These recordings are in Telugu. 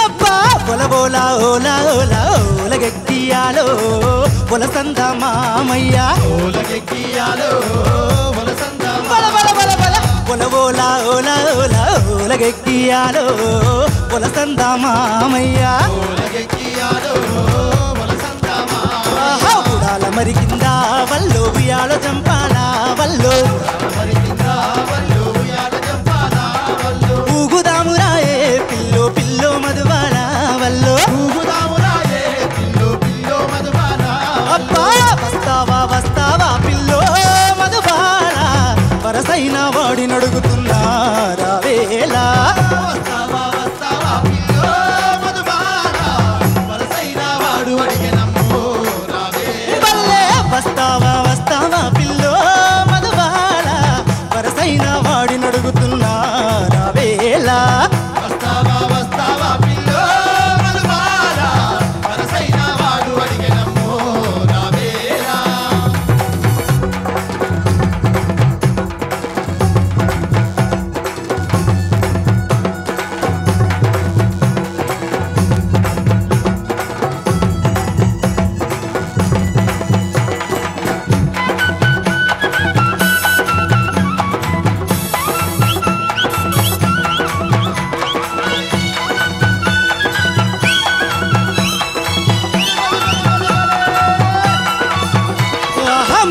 అబ్బా బొలబోలా ఓలా ఓలా ఓలగెక్కియాలో బొలసంద మామయ్య ఓలగెక్కియాలో బొలసంద బల బల బల బల బొలబోలా ఓలా ఓలా ఓలగెక్కియాలో బొలసంద మామయ్య ఓలగెక్కియాలో బొలసంద మామయ్య ఉడాల మరి కింద వల్లో ఉయ్యాలో చంపాలా వల్లో మరి కింద వల్లో ఉయ్యాల చంపాలా వల్లో ఊగుదామురాయే పిల్లో పిల్లో మధుబాల వల్లో ఊగుదామురాయే పిల్లో పిల్లో మధుబాల అబ్బా వస్తావా వస్తావా పిల్లో మధుబాల వరసైన వాడి నడుగుతున్నా రావేలా వస్తావా వస్తావా పిల్లో మధుబాల వరసైన వాడు అడిగెనమ్మో రావే బల్లే వస్తావా వస్తావా పిల్లో మధుబాల వరసైన వాడి నడుగుతున్నా రావేలా వస్తావా వస్తావా పిల్లో మధుబాల వరసైన వాడు అడిగెనమ్మో రావేలా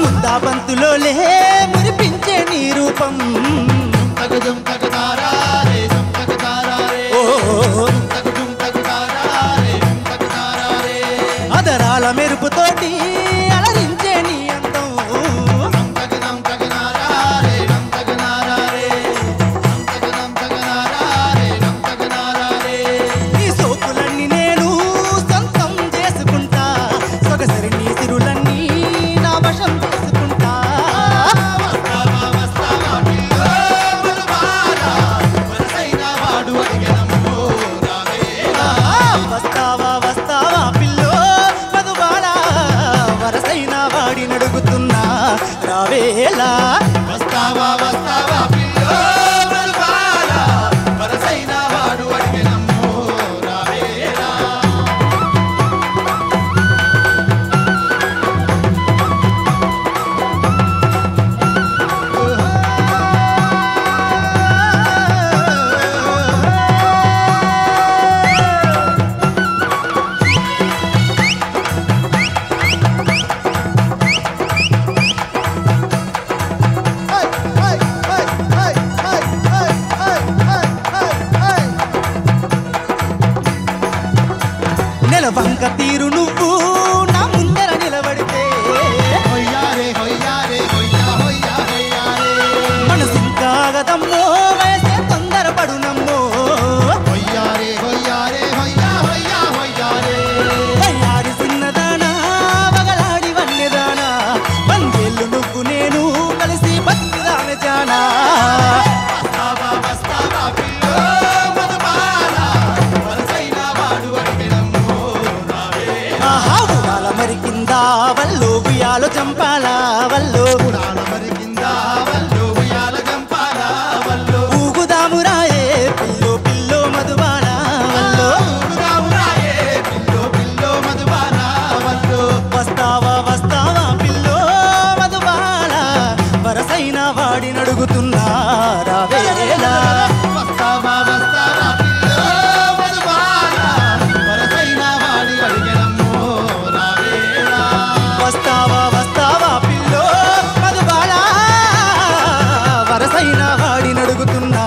ముద్దా బంతులోలే మురిపించే నీ రూపం తగజం తగతారారే జం తగతారారే ఓ తగజం తగతారారే జం తగతారారే అదరాల మెరుపుతోటి అలరించే నీ అందం రం తగనం తగనారారే రం తగనారారే రం తగనం తగనారారే రం తగనారారే నీ సోకులన్నీ నేను సొంతం చేసుకుంటా సొగసరి నీ సిరులన్నీ నా వశం చేసుకుంటా వస్తావా వస్తావా పిల్లో మధుబాల వరసైన వాడు అడిగెనమ్మో రావేలా వస్తావా వస్తావా పిల్లో మధుబాల వరసైన వాడి నడుగుతున్నా రావేలా వస్తావా వస్తావా పిల్లో మధుబాల వరసైన వాడు అడిగెనమ్మో రావేలా నెలవంక తీరు నువ్వు నా ముందర నిలబడితే హొయ్యారే హొయ్యారే హొయ్యా హొయ్యా హొయ్యారే మనసింకాగదమ్మో వయసే తొందరపడునమ్మో హొయ్యారే హొయ్యారే హొయ్యా హొయ్యా హొయ్యారే వయ్యారి చిన్నదానా వగలాడి వన్నెదానా వందేళ్ళు నువ్వు నేను కలిసి బతుకుదామె జానా వస్తావా వస్తావా పిల్లో మధుబాల వరసైన వాడు అడిగెనమ్మో రావేలా ఆహా ఉడాల మరి కింద వల్లో ఉయ్యాలో చంపాలా వల్లో ఉడాల మరి కింద వల్లో ఉయ్యాల చంపాలా వల్లో ఊగుదామురాయే పిల్లో పిల్లో మధుబాల వల్లో ఊగుదామురాయే పిల్లో పిల్లో మధుబాల వల్లో వస్తావా వస్తావా పిల్లో మధుబాల వరసైన వాడి నడుగుతున్నా రావేలా వస్తావా వస్తావా పిల్లో మధుబాల వరసైన వాడి అడిగెనమ్మో రావేలా వస్తావా వస్తావా పిల్లో మధుబాల వరసైన వాడి నడుగుతున్నా